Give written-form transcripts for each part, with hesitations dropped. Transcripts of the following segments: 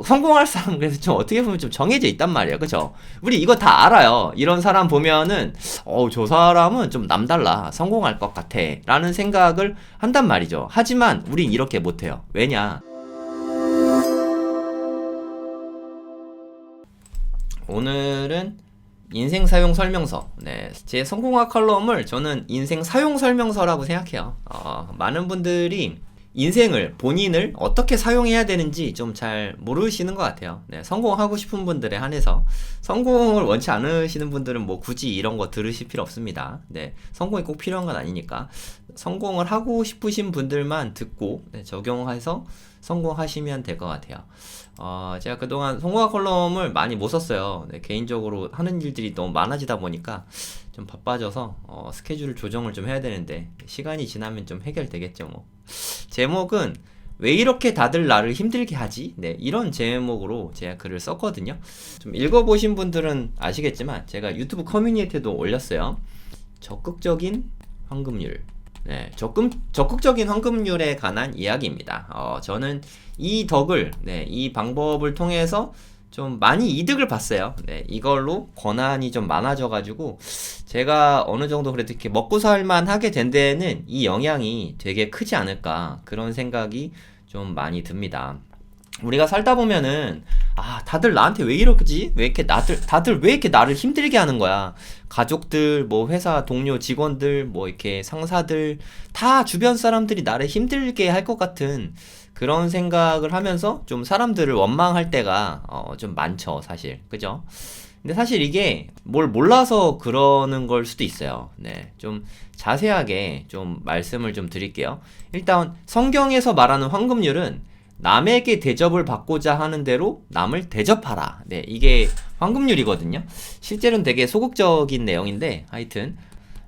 성공할 사람은 그래서 좀 어떻게 보면 좀 정해져 있단 말이에요. 그죠? 우리 이거 다 알아요. 이런 사람 보면은, 저 사람은 좀 남달라. 성공할 것 같아. 라는 생각을 한단 말이죠. 하지만 우린 이렇게 못해요. 왜냐? 오늘은 인생 사용 설명서. 네, 제 성공학 컬럼을 저는 인생 사용 설명서라고 생각해요. 많은 분들이 인생을, 본인을 어떻게 사용해야 되는지 좀 잘 모르시는 것 같아요. 네, 성공하고 싶은 분들에 한해서. 성공을 원치 않으시는 분들은 뭐 굳이 이런 거 들으실 필요 없습니다. 네, 성공이 꼭 필요한 건 아니니까. 성공을 하고 싶으신 분들만 듣고, 네, 적용해서 성공하시면 될 것 같아요. 제가 그동안 성공학 컬럼을 많이 못 썼어요. 네, 개인적으로 하는 일들이 너무 많아지다 보니까 좀 바빠져서 스케줄 조정을 좀 해야 되는데 시간이 지나면 좀 해결되겠죠 뭐. 제목은 왜 이렇게 다들 나를 힘들게 하지? 네, 이런 제목으로 제가 글을 썼거든요. 좀 읽어보신 분들은 아시겠지만 제가 유튜브 커뮤니티에도 올렸어요. 적극적인 황금률. 네, 적극적인 황금률에 관한 이야기입니다. 저는 이 덕을, 네, 이 방법을 통해서 좀 많이 이득을 봤어요. 네, 이걸로 권한이 좀 많아져가지고 제가 어느 정도 그래도 이렇게 먹고 살만 하게 된 데에는 이 영향이 되게 크지 않을까, 그런 생각이 좀 많이 듭니다. 우리가 살다 보면은 다들 나한테 왜 이러지? 다들 왜 이렇게 나를 힘들게 하는 거야? 가족들, 뭐 회사 동료, 직원들, 뭐 이렇게 상사들, 다 주변 사람들이 나를 힘들게 할 것 같은 그런 생각을 하면서 좀 사람들을 원망할 때가 좀 많죠, 사실. 그죠? 근데 사실 이게 뭘 몰라서 그러는 걸 수도 있어요. 네, 좀 자세하게 좀 말씀을 좀 드릴게요. 일단 성경에서 말하는 황금률은 남에게 대접을 받고자 하는 대로 남을 대접하라. 네, 이게 황금률이거든요. 실제로는 되게 소극적인 내용인데, 하여튼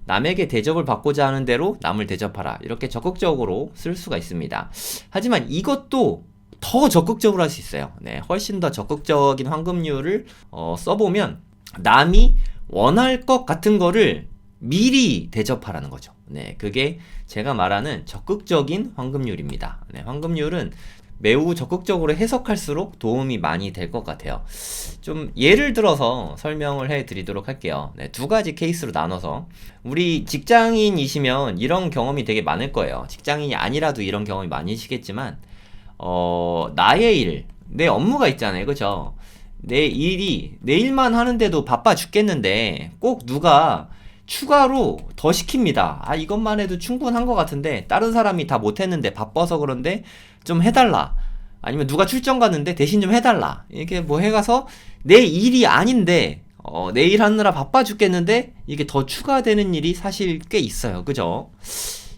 남에게 대접을 받고자 하는 대로 남을 대접하라. 이렇게 적극적으로 쓸 수가 있습니다. 하지만 이것도 더 적극적으로 할 수 있어요. 네, 훨씬 더 적극적인 황금률을 써보면 남이 원할 것 같은 거를 미리 대접하라는 거죠. 네, 그게 제가 말하는 적극적인 황금률입니다. 네, 황금률은 매우 적극적으로 해석할수록 도움이 많이 될 것 같아요. 좀 예를 들어서 설명을 해 드리도록 할게요. 네, 두 가지 케이스로 나눠서. 우리 직장인이시면 이런 경험이 되게 많을 거예요. 직장인이 아니라도 이런 경험이 많으시겠지만, 나의 일, 내 업무가 있잖아요. 그죠? 내 일만 하는데도 바빠 죽겠는데 꼭 누가 추가로 더 시킵니다. 이것만 해도 충분한 것 같은데 다른 사람이 다 못했는데 바빠서 그런데 좀 해달라. 아니면 누가 출장 갔는데 대신 좀 해달라. 이렇게 뭐 해가서 내 일이 아닌데 내 일 하느라 바빠 죽겠는데 이게 더 추가되는 일이 사실 꽤 있어요. 그죠?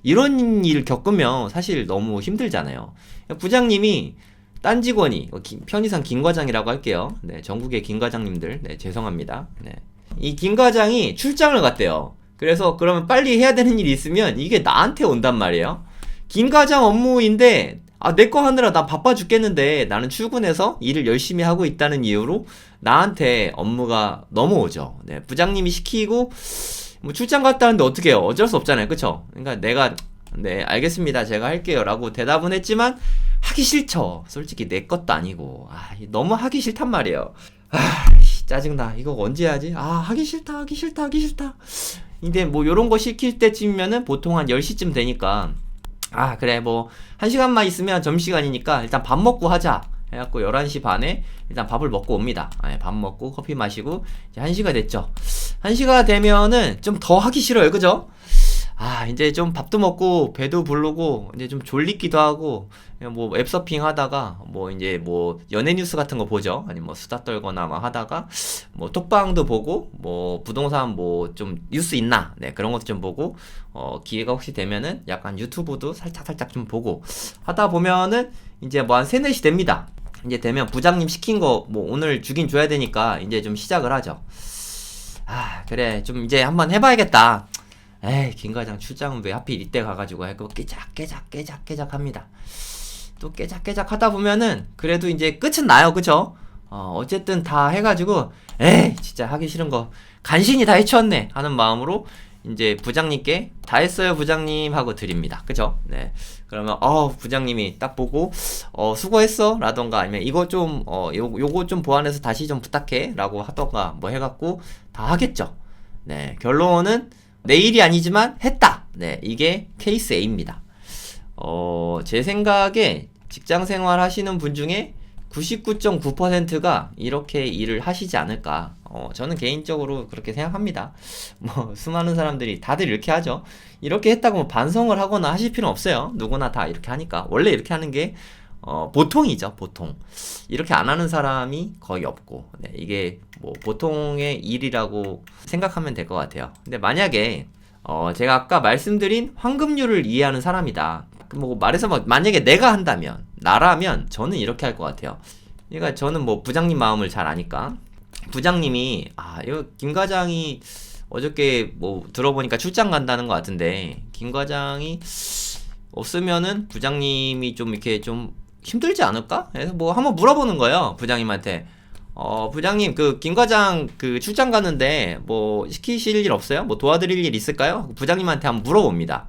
이런 일 겪으면 사실 너무 힘들잖아요. 부장님이 딴 직원이, 편의상 김 과장이라고 할게요. 네, 전국의 김 과장님들, 네, 죄송합니다. 네. 이 김 과장이 출장을 갔대요. 그래서 그러면 빨리 해야 되는 일이 있으면 이게 나한테 온단 말이에요. 김 과장 업무인데 내 거 하느라 나 바빠 죽겠는데 나는 출근해서 일을 열심히 하고 있다는 이유로 나한테 업무가 넘어오죠. 네, 부장님이 시키고 뭐 출장 갔다는데 어떻게 해요? 어쩔 수 없잖아요. 그쵸? 그러니까 내가 네, 알겠습니다, 제가 할게요 라고 대답은 했지만 하기 싫죠. 솔직히 내 것도 아니고 너무 하기 싫단 말이에요. 짜증나. 이거 언제 하지? 하기 싫다. 근데 뭐 요런 거 시킬 때쯤이면은 보통 한 10시쯤 되니까 그래 뭐 1시간만 있으면 점심시간이니까 일단 밥 먹고 하자 해갖고 11시 반에 일단 밥을 먹고 옵니다. 밥 먹고 커피 마시고 이제 1시가 됐죠. 1시가 되면은 좀 더 하기 싫어요. 그죠? 이제 좀 밥도 먹고 배도 부르고 이제 좀 졸리기도 하고 뭐 웹서핑 하다가 뭐 이제 뭐 연예 뉴스 같은 거 보죠. 아니면 뭐 수다 떨거나 막 하다가 뭐 톡방도 보고 뭐 부동산 뭐 좀 뉴스 있나, 네, 그런 것도 좀 보고 기회가 혹시 되면은 약간 유튜브도 살짝 좀 보고 하다 보면은 이제 뭐 한 3, 4시 됩니다. 이제 되면 부장님 시킨 거 뭐 오늘 주긴 줘야 되니까 이제 좀 시작을 하죠. 그래 좀 이제 한번 해봐야겠다. 김 과장 출장은 왜 하필 이때 가가지고 하고 깨작 합니다. 또 깨작 하다 보면은 그래도 이제 끝은 나요. 그쵸? 어쨌든 다 해가지고 진짜 하기 싫은 거 간신히 다 해쳤네 하는 마음으로 이제 부장님께 다 했어요 부장님 하고 드립니다. 그죠? 네. 그러면 부장님이 딱 보고 수고했어 라던가 아니면 이거 좀 요거 좀 보완해서 다시 좀 부탁해 라고 하던가 뭐 해갖고 다 하겠죠. 네. 결론은 내 일이 아니지만 했다. 네. 이게 케이스 A입니다. 제 생각에 직장 생활 하시는 분 중에 99.9%가 이렇게 일을 하시지 않을까. 저는 개인적으로 그렇게 생각합니다. 뭐, 수많은 사람들이 다들 이렇게 하죠. 이렇게 했다고 뭐 반성을 하거나 하실 필요는 없어요. 누구나 다 이렇게 하니까. 원래 이렇게 하는 게, 보통이죠, 보통. 이렇게 안 하는 사람이 거의 없고, 네, 이게 뭐, 보통의 일이라고 생각하면 될 것 같아요. 근데 만약에, 제가 아까 말씀드린 황금률을 이해하는 사람이다. 뭐 말해서 만약에 내가 한다면 나라면 저는 이렇게 할 것 같아요. 그러니까 저는 뭐 부장님 마음을 잘 아니까 부장님이 이거 김 과장이 어저께 뭐 들어보니까 출장 간다는 것 같은데 김 과장이 없으면은 부장님이 좀 이렇게 좀 힘들지 않을까? 그래서 뭐 한번 물어보는 거예요 부장님한테. 부장님 그 김 과장 그 출장 가는데 뭐 시키실 일 없어요? 뭐 도와드릴 일 있을까요? 부장님한테 한번 물어봅니다.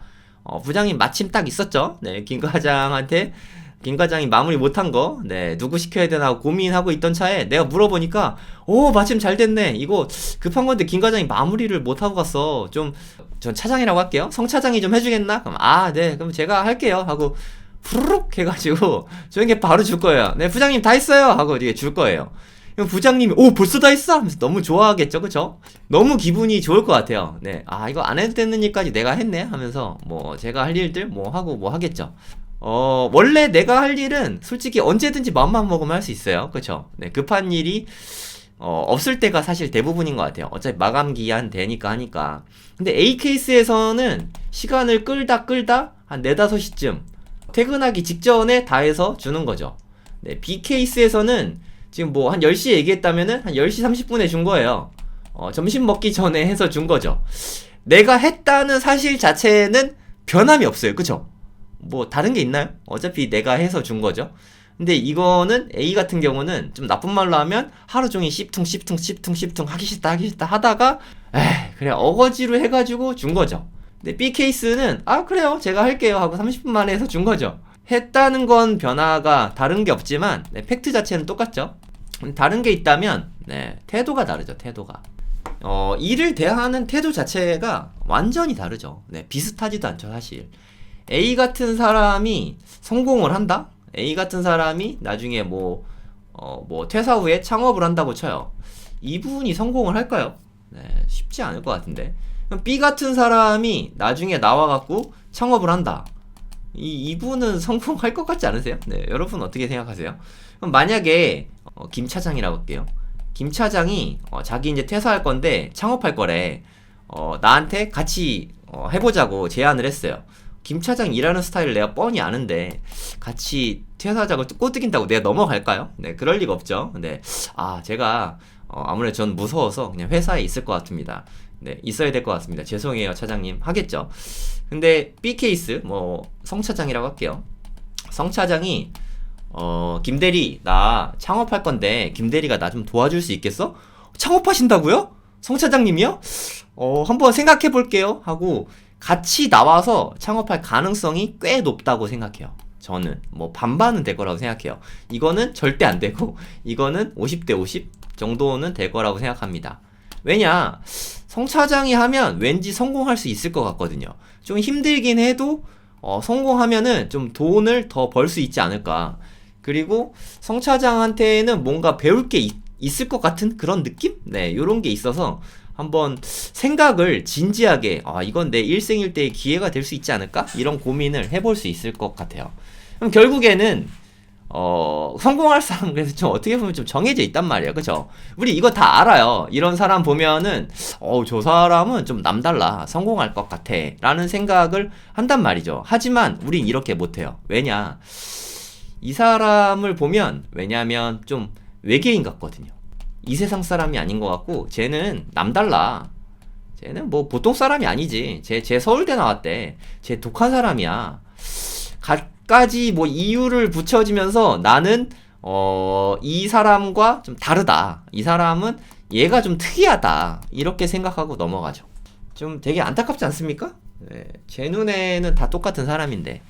부장님 마침 딱 있었죠. 네, 김 과장한테 김 과장이 마무리 못한 거, 네, 누구 시켜야 되나 고민하고 있던 차에 내가 물어보니까, 마침 잘 됐네. 이거 급한 건데 김 과장이 마무리를 못하고 갔어. 전 차장이라고 할게요. 성 차장이 좀 해주겠나? 그럼 네, 그럼 제가 할게요. 하고 후루룩 해가지고 저에게 바로 줄 거예요. 네, 부장님 다 했어요. 하고 이게 줄 거예요. 그럼 부장님이 벌써 다 했어? 하면서 너무 좋아하겠죠, 그쵸? 너무 기분이 좋을 것 같아요. 네, 이거 안 해도 되는 일까지 내가 했네? 하면서 뭐 제가 할 일들 뭐 하고 뭐 하겠죠. 원래 내가 할 일은 솔직히 언제든지 마음만 먹으면 할 수 있어요, 그쵸? 네, 급한 일이 없을 때가 사실 대부분인 것 같아요. 어차피 마감 기한 되니까 하니까. 근데 A 케이스에서는 시간을 끌다 한 4, 5시쯤 퇴근하기 직전에 다 해서 주는 거죠. 네, B 케이스에서는 지금 뭐 한 10시에 얘기했다면은 한 10시 30분에 준 거예요. 점심 먹기 전에 해서 준 거죠. 내가 했다는 사실 자체는 변함이 없어요. 그쵸? 뭐 다른 게 있나요? 어차피 내가 해서 준 거죠. 근데 이거는 A 같은 경우는 좀 나쁜 말로 하면 하루 종일 씹퉁 하기 싫다 하다가 그래 어거지로 해가지고 준 거죠. 근데 B 케이스는 그래요 제가 할게요 하고 30분 만에 해서 준 거죠. 했다는 건 변화가 다른 게 없지만 네, 팩트 자체는 똑같죠. 다른 게 있다면 네, 태도가 다르죠. 태도가 일을 대하는 태도 자체가 완전히 다르죠. 네, 비슷하지도 않죠 사실. A 같은 사람이 성공을 한다? A 같은 사람이 나중에 뭐 퇴사 후에 창업을 한다고 쳐요. 이분이 성공을 할까요? 네, 쉽지 않을 것 같은데. 그럼 B 같은 사람이 나중에 나와갖고 창업을 한다. 이분은 성공할 것 같지 않으세요? 네, 여러분 어떻게 생각하세요? 그럼 만약에 김 차장이라고 할게요. 김 차장이 자기 이제 퇴사할 건데 창업할 거래. 나한테 같이 해보자고 제안을 했어요. 김 차장 일하는 스타일을 내가 뻔히 아는데 같이 퇴사하자고 꼬드긴다고 내가 넘어갈까요? 네, 그럴 리가 없죠. 근데 제가 아무래도 전 무서워서 그냥 회사에 있을 것 같습니다. 네, 있어야 될 것 같습니다. 죄송해요, 차장님. 하겠죠. 근데 B 케이스, 성 차장이라고 할게요. 성 차장이, 김대리, 나 창업할 건데, 김대리가 나 좀 도와줄 수 있겠어? 창업하신다고요? 성 차장님이요? 한번 생각해 볼게요. 하고, 같이 나와서 창업할 가능성이 꽤 높다고 생각해요. 저는. 반반은 될 거라고 생각해요. 이거는 절대 안 되고, 이거는 50대 50 정도는 될 거라고 생각합니다. 왜냐, 성 차장이 하면 왠지 성공할 수 있을 것 같거든요. 좀 힘들긴 해도 성공하면은 좀 돈을 더 벌 수 있지 않을까. 그리고 성 차장한테는 뭔가 배울 게 있을 것 같은 그런 느낌? 네, 요런 게 있어서 한번 생각을 진지하게 이건 내 일생일대의 기회가 될 수 있지 않을까? 이런 고민을 해볼 수 있을 것 같아요. 그럼 결국에는 성공할 사람 그래서 좀 어떻게 보면 좀 정해져 있단 말이에요. 그쵸? 우리 이거 다 알아요. 이런 사람 보면은 저 사람은 좀 남달라. 성공할 것 같아. 라는 생각을 한단 말이죠. 하지만 우린 이렇게 못해요. 왜냐? 이 사람을 보면 왜냐면 좀 외계인 같거든요. 이 세상 사람이 아닌 것 같고 쟤는 남달라. 쟤는 뭐 보통 사람이 아니지. 쟤 서울대 나왔대. 쟤 독한 사람이야. 까지 이유를 붙여지면서 나는 이 사람과 좀 다르다. 이 사람은 얘가 좀 특이하다. 이렇게 생각하고 넘어가죠. 좀 되게 안타깝지 않습니까? 네, 제 눈에는 다 똑같은 사람인데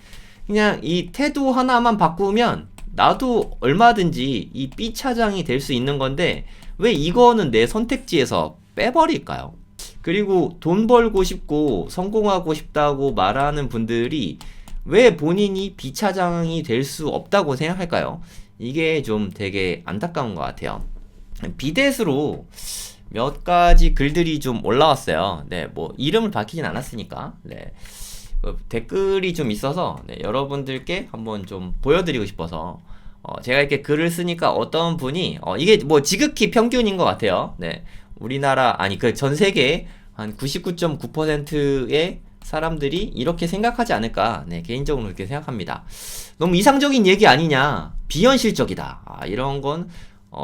그냥 이 태도 하나만 바꾸면 나도 얼마든지 이 B 차장이 될 수 있는 건데 왜 이거는 내 선택지에서 빼버릴까요? 그리고 돈 벌고 싶고 성공하고 싶다고 말하는 분들이 왜 본인이 B 차장이 될 수 없다고 생각할까요? 이게 좀 되게 안타까운 것 같아요. 비댓으로 몇 가지 글들이 좀 올라왔어요. 네, 뭐 이름을 밝히진 않았으니까. 네. 댓글이 좀 있어서 네, 여러분들께 한번 좀 보여드리고 싶어서 제가 이렇게 글을 쓰니까 어떤 분이 이게 뭐 지극히 평균인 것 같아요. 네, 우리나라 아니 그 전 세계 한 99.9%의 사람들이 이렇게 생각하지 않을까. 네, 개인적으로 그렇게 생각합니다. 너무 이상적인 얘기 아니냐, 비현실적이다. 이런 건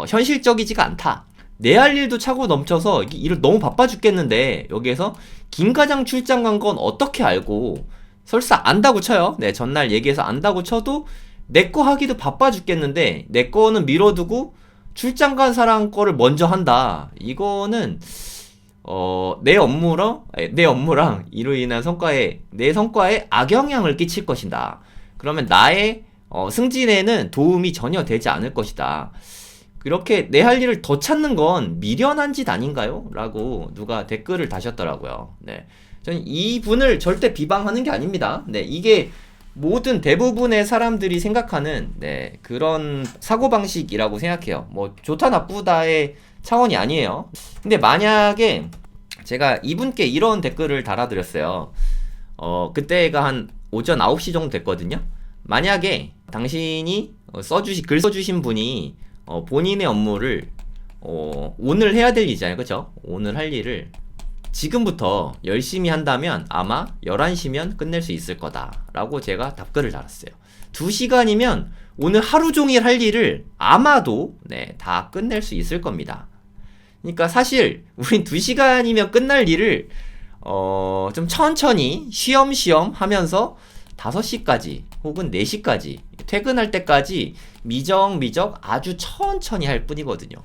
현실적이지가 않다. 내 할 일도 차고 넘쳐서 일을 너무 바빠 죽겠는데 여기에서 김 과장 출장 간 건 어떻게 알고, 설사 안다고 쳐요. 네, 전날 얘기해서 안다고 쳐도 내 거 하기도 바빠 죽겠는데 내 거는 미뤄두고 출장 간 사람 거를 먼저 한다. 이거는 내 업무랑 이로 인한 내 성과에 악영향을 끼칠 것이다. 그러면 나의 승진에는 도움이 전혀 되지 않을 것이다. 그렇게 내 할 일을 더 찾는 건 미련한 짓 아닌가요? 라고 누가 댓글을 다셨더라고요. 네. 저는 이분을 절대 비방하는 게 아닙니다. 네. 이게 모든 대부분의 사람들이 생각하는 네, 그런 사고방식이라고 생각해요. 뭐 좋다 나쁘다의 차원이 아니에요. 근데 만약에 제가 이분께 이런 댓글을 달아드렸어요. 그때가 한 오전 9시 정도 됐거든요. 만약에 당신이 글 써주신 분이 본인의 업무를 오늘 해야 될 일이잖아요. 그쵸? 오늘 할 일을 지금부터 열심히 한다면 아마 11시면 끝낼 수 있을 거다 라고 제가 답글을 달았어요. 2시간이면 오늘 하루 종일 할 일을 아마도 네, 다 끝낼 수 있을 겁니다. 그러니까 사실 우린 2시간이면 끝날 일을 좀 천천히 쉬엄쉬엄 하면서 5시까지 혹은 4시까지 퇴근할 때까지 미적미적 아주 천천히 할 뿐이거든요.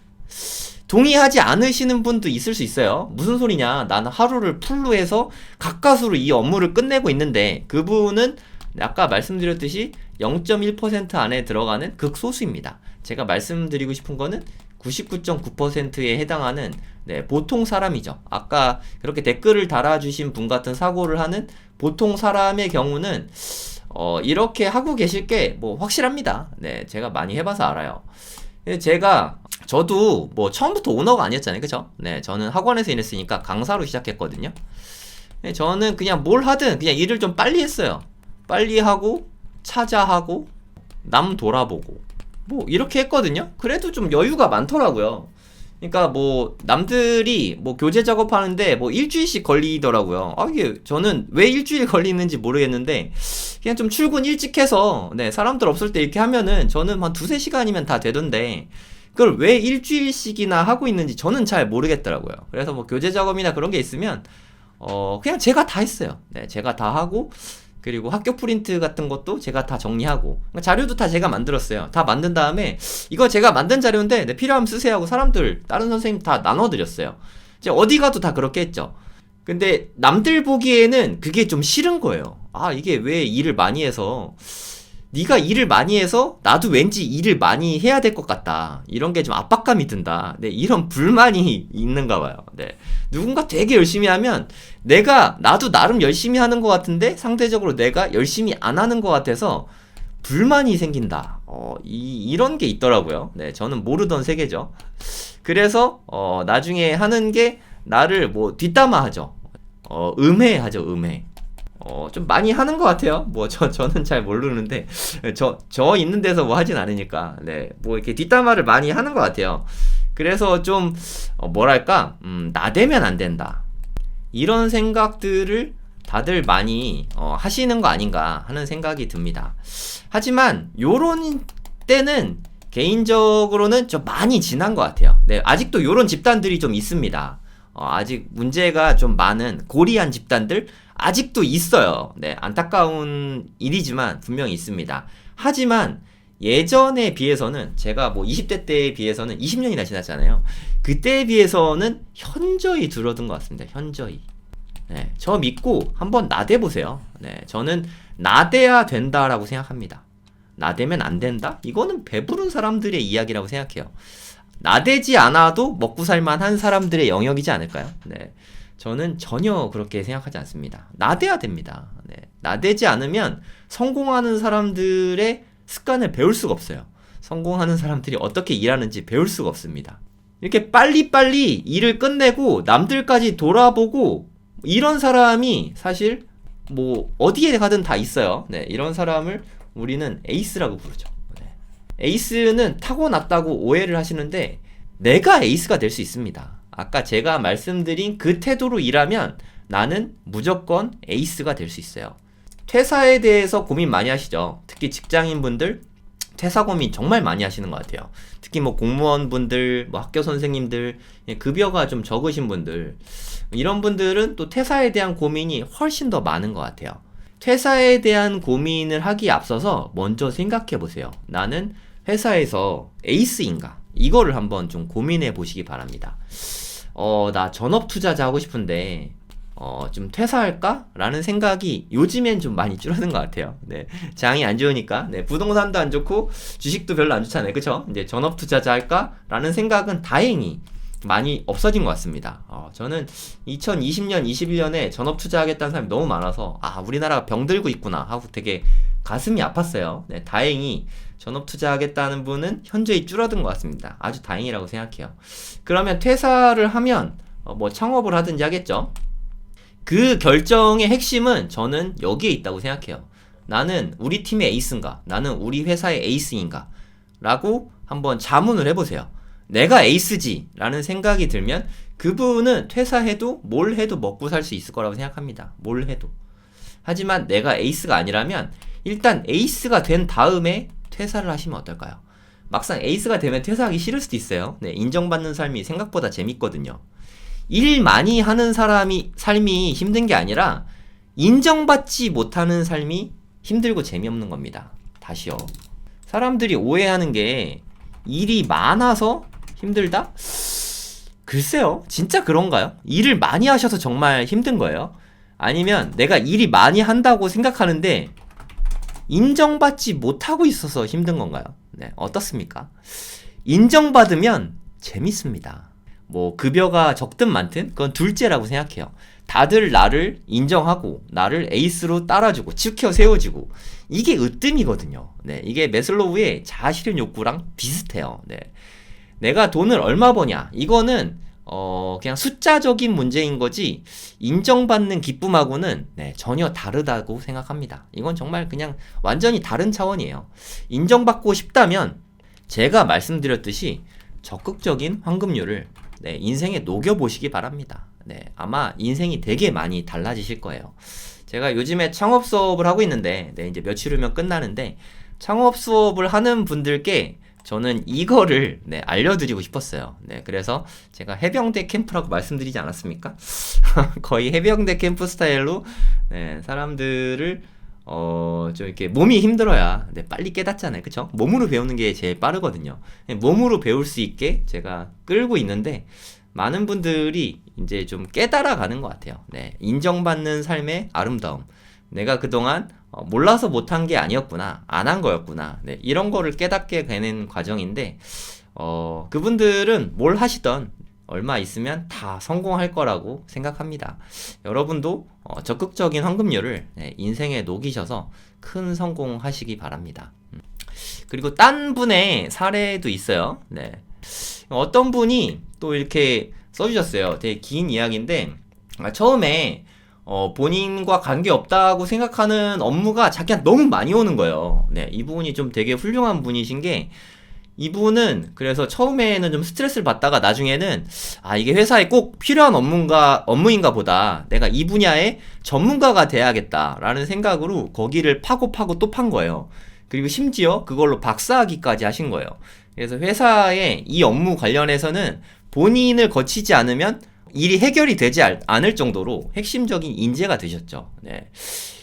동의하지 않으시는 분도 있을 수 있어요. 무슨 소리냐, 나는 하루를 풀로 해서 가까스로 이 업무를 끝내고 있는데, 그분은 아까 말씀드렸듯이 0.1% 안에 들어가는 극소수입니다. 제가 말씀드리고 싶은 거는 99.9%에 해당하는 네, 보통 사람이죠. 아까 그렇게 댓글을 달아주신 분 같은 사고를 하는 보통 사람의 경우는 이렇게 하고 계실 게 뭐 확실합니다. 네, 제가 많이 해봐서 알아요. 저도 뭐 처음부터 오너가 아니었잖아요. 그쵸? 네, 저는 학원에서 일했으니까 강사로 시작했거든요. 네, 저는 그냥 뭘 하든 그냥 일을 좀 빨리 했어요. 빨리 하고, 찾아하고, 남 돌아보고. 뭐 이렇게 했거든요. 그래도 좀 여유가 많더라고요. 그러니까 뭐 남들이 뭐 교재 작업하는데 뭐 일주일씩 걸리더라고요. 이게 저는 왜 일주일 걸리는지 모르겠는데 그냥 좀 출근 일찍 해서 네, 사람들 없을 때 이렇게 하면은 저는 한 2-3시간이면 다 되던데 그걸 왜 일주일씩이나 하고 있는지 저는 잘 모르겠더라고요. 그래서 뭐 교재 작업이나 그런 게 있으면 그냥 제가 다 했어요. 네, 제가 다 하고, 그리고 학교 프린트 같은 것도 제가 다 정리하고, 자료도 다 제가 만들었어요. 다 만든 다음에 이거 제가 만든 자료인데 네, 필요하면 쓰세요 하고 사람들, 다른 선생님 다 나눠드렸어요. 이제 어디 가도 다 그렇게 했죠. 근데 남들 보기에는 그게 좀 싫은 거예요. 이게 왜 일을 많이 해서, 네가 일을 많이 해서 나도 왠지 일을 많이 해야 될 것 같다, 이런 게 좀 압박감이 든다. 네, 이런 불만이 있는가 봐요. 네, 누군가 되게 열심히 하면 나도 나름 열심히 하는 것 같은데 상대적으로 내가 열심히 안 하는 것 같아서 불만이 생긴다. 이런 게 있더라고요. 네, 저는 모르던 세계죠. 그래서 나중에 하는 게 나를 뭐 뒷담화하죠. 음해하죠, 음해. 좀 많이 하는 것 같아요. 뭐, 저는 잘 모르는데, 저 있는 데서 뭐 하진 않으니까, 네, 뭐 이렇게 뒷담화를 많이 하는 것 같아요. 그래서 좀, 뭐랄까, 나대면 안 된다. 이런 생각들을 다들 많이, 하시는 거 아닌가 하는 생각이 듭니다. 하지만, 요런 때는, 개인적으로는 좀 많이 지난 것 같아요. 네, 아직도 요런 집단들이 좀 있습니다. 아직 문제가 좀 많은 고리한 집단들, 아직도 있어요. 네, 안타까운 일이지만 분명히 있습니다. 하지만 예전에 비해서는, 제가 뭐 20대 때에 비해서는 20년이나 지났잖아요. 그때에 비해서는 현저히 줄어든 것 같습니다. 현저히. 네, 저 믿고 한번 나대보세요. 네, 저는 나대야 된다라고 생각합니다. 나대면 안 된다? 이거는 배부른 사람들의 이야기라고 생각해요. 나대지 않아도 먹고 살만한 사람들의 영역이지 않을까요? 네, 저는 전혀 그렇게 생각하지 않습니다. 나대야 됩니다. 네, 나대지 않으면 성공하는 사람들의 습관을 배울 수가 없어요. 성공하는 사람들이 어떻게 일하는지 배울 수가 없습니다. 이렇게 빨리빨리 일을 끝내고 남들까지 돌아보고 이런 사람이 사실 뭐 어디에 가든 다 있어요. 네, 이런 사람을 우리는 에이스라고 부르죠. 네. 에이스는 타고났다고 오해를 하시는데 내가 에이스가 될 수 있습니다. 아까 제가 말씀드린 그 태도로 일하면 나는 무조건 에이스가 될 수 있어요. 퇴사에 대해서 고민 많이 하시죠. 특히 직장인분들 퇴사 고민 정말 많이 하시는 것 같아요. 특히 뭐 공무원분들, 뭐 학교 선생님들, 급여가 좀 적으신 분들, 이런 분들은 또 퇴사에 대한 고민이 훨씬 더 많은 것 같아요. 퇴사에 대한 고민을 하기에 앞서서 먼저 생각해 보세요. 나는 회사에서 에이스인가? 이거를 한번 좀 고민해 보시기 바랍니다. 나 전업 투자자 하고 싶은데 좀 퇴사할까? 라는 생각이 요즘엔 좀 많이 줄어든 것 같아요. 네. 장이 안 좋으니까. 네. 부동산도 안 좋고, 주식도 별로 안 좋잖아요. 그쵸? 이제 전업 투자자 할까? 라는 생각은 다행히 많이 없어진 것 같습니다. 저는 2020년, 21년에 전업 투자하겠다는 사람이 너무 많아서, 우리나라가 병들고 있구나 하고 되게 가슴이 아팠어요. 네. 다행히 전업 투자하겠다는 분은 현저히 줄어든 것 같습니다. 아주 다행이라고 생각해요. 그러면 퇴사를 하면, 뭐 창업을 하든지 하겠죠? 그 결정의 핵심은 저는 여기에 있다고 생각해요. 나는 우리 팀의 에이스인가? 나는 우리 회사의 에이스인가? 라고 한번 자문을 해보세요. 내가 에이스지 라는 생각이 들면 그분은 퇴사해도 뭘 해도 먹고 살 수 있을 거라고 생각합니다. 뭘 해도. 하지만 내가 에이스가 아니라면 일단 에이스가 된 다음에 퇴사를 하시면 어떨까요? 막상 에이스가 되면 퇴사하기 싫을 수도 있어요. 네, 인정받는 삶이 생각보다 재밌거든요. 일 많이 하는 삶이 힘든 게 아니라 인정받지 못하는 삶이 힘들고 재미없는 겁니다. 다시요. 사람들이 오해하는 게 일이 많아서 힘들다? 글쎄요. 진짜 그런가요? 일을 많이 하셔서 정말 힘든 거예요? 아니면 내가 일이 많이 한다고 생각하는데 인정받지 못하고 있어서 힘든 건가요? 네, 어떻습니까? 인정받으면 재밌습니다. 뭐 급여가 적든 많든 그건 둘째라고 생각해요. 다들 나를 인정하고 나를 에이스로 따라주고 치켜 세워주고 이게 으뜸이거든요. 네, 이게 매슬로우의 자아실현 욕구랑 비슷해요. 네, 내가 돈을 얼마 버냐 이거는 그냥 숫자적인 문제인 거지 인정받는 기쁨하고는 네, 전혀 다르다고 생각합니다. 이건 정말 그냥 완전히 다른 차원이에요. 인정받고 싶다면 제가 말씀드렸듯이 적극적인 환급률을 네, 인생에 녹여보시기 바랍니다. 네, 아마 인생이 되게 많이 달라지실 거예요. 제가 요즘에 창업 수업을 하고 있는데, 네, 이제 며칠 후면 끝나는데, 창업 수업을 하는 분들께 저는 이거를, 네, 알려드리고 싶었어요. 네, 그래서 제가 해병대 캠프라고 말씀드리지 않았습니까? 거의 해병대 캠프 스타일로, 네, 사람들을, 좀 이렇게 몸이 힘들어야 네, 빨리 깨닫잖아요. 그쵸? 몸으로 배우는 게 제일 빠르거든요. 몸으로 배울 수 있게 제가 끌고 있는데 많은 분들이 이제 좀 깨달아 가는 것 같아요. 네, 인정받는 삶의 아름다움. 내가 그동안 몰라서 못한 게 아니었구나. 안 한 거였구나. 네, 이런 거를 깨닫게 되는 과정인데 그분들은 뭘 하시던 얼마 있으면 다 성공할 거라고 생각합니다. 여러분도 적극적인 환급률을 네, 인생에 녹이셔서 큰 성공하시기 바랍니다. 그리고 딴 분의 사례도 있어요. 네. 어떤 분이 또 이렇게 써주셨어요. 되게 긴 이야기인데 처음에 본인과 관계없다고 생각하는 업무가 자기한테 너무 많이 오는 거예요. 네, 이 부분이 좀 되게 훌륭한 분이신 게 이분은 그래서 처음에는 좀 스트레스를 받다가 나중에는 이게 회사에 꼭 필요한 업무인가 보다 내가 이 분야의 전문가가 돼야겠다라는 생각으로 거기를 파고 또 판 거예요. 그리고 심지어 그걸로 박사학위까지 하신 거예요. 그래서 회사에 이 업무 관련해서는 본인을 거치지 않으면 일이 해결이 되지 않을 정도로 핵심적인 인재가 되셨죠. 네.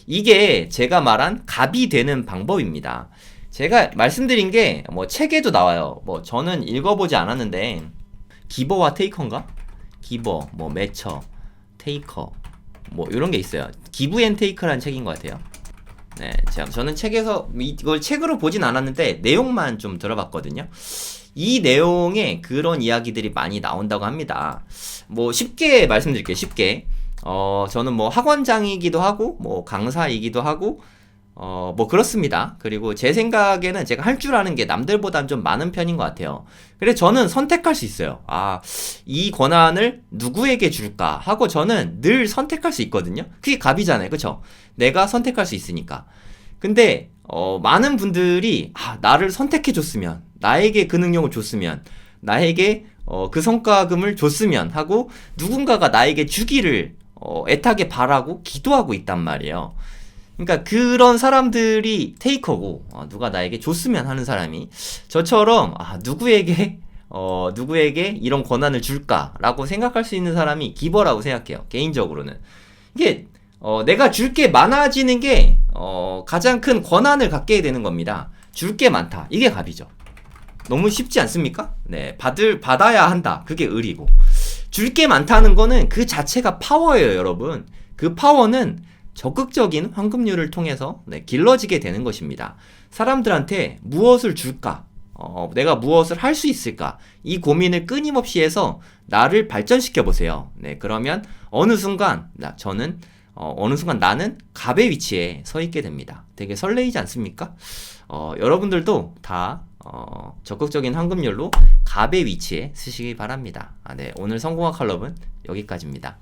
이게 제가 말한 갑이 되는 방법입니다. 제가 말씀드린 게 뭐 책에도 나와요. 뭐 저는 읽어보지 않았는데 기버와 테이커인가? 기버, 뭐 매처, 테이커 뭐 이런 게 있어요. 기브 앤 테이크라는 책인 것 같아요. 네, 저는 책에서 이걸 책으로 보진 않았는데 내용만 좀 들어봤거든요. 이 내용에 그런 이야기들이 많이 나온다고 합니다. 뭐 쉽게 말씀드릴게요. 쉽게. 저는 뭐 학원장이기도 하고 뭐 강사이기도 하고 뭐 그렇습니다. 그리고 제 생각에는 제가 할 줄 아는 게 남들보단 좀 많은 편인 것 같아요. 그래서 저는 선택할 수 있어요. 이 권한을 누구에게 줄까 하고 저는 늘 선택할 수 있거든요. 그게 갑이잖아요. 그쵸? 내가 선택할 수 있으니까. 근데 많은 분들이 나를 선택해 줬으면, 나에게 그 능력을 줬으면, 나에게 그 성과금을 줬으면 하고 누군가가 나에게 주기를 애타게 바라고 기도하고 있단 말이에요. 그러니까 그런 사람들이 테이커고 누가 나에게 줬으면 하는 사람이 저처럼 누구에게 이런 권한을 줄까라고 생각할 수 있는 사람이 기버라고 생각해요. 개인적으로는 이게 내가 줄 게 많아지는 게 가장 큰 권한을 갖게 되는 겁니다. 줄 게 많다. 이게 갑이죠. 너무 쉽지 않습니까? 네, 받아야 한다. 그게 의리고 줄 게 많다는 거는 그 자체가 파워예요, 여러분. 그 파워는 적극적인 환급률을 통해서 길러지게 되는 것입니다. 사람들한테 무엇을 줄까? 내가 무엇을 할 수 있을까? 이 고민을 끊임없이 해서 나를 발전시켜 보세요. 네, 그러면 어느 순간 나는 갑의 위치에 서 있게 됩니다. 되게 설레이지 않습니까? 여러분들도 다 적극적인 환급률로 갑의 위치에 서시기 바랍니다. 네, 오늘 성공학 클럽은 여기까지입니다.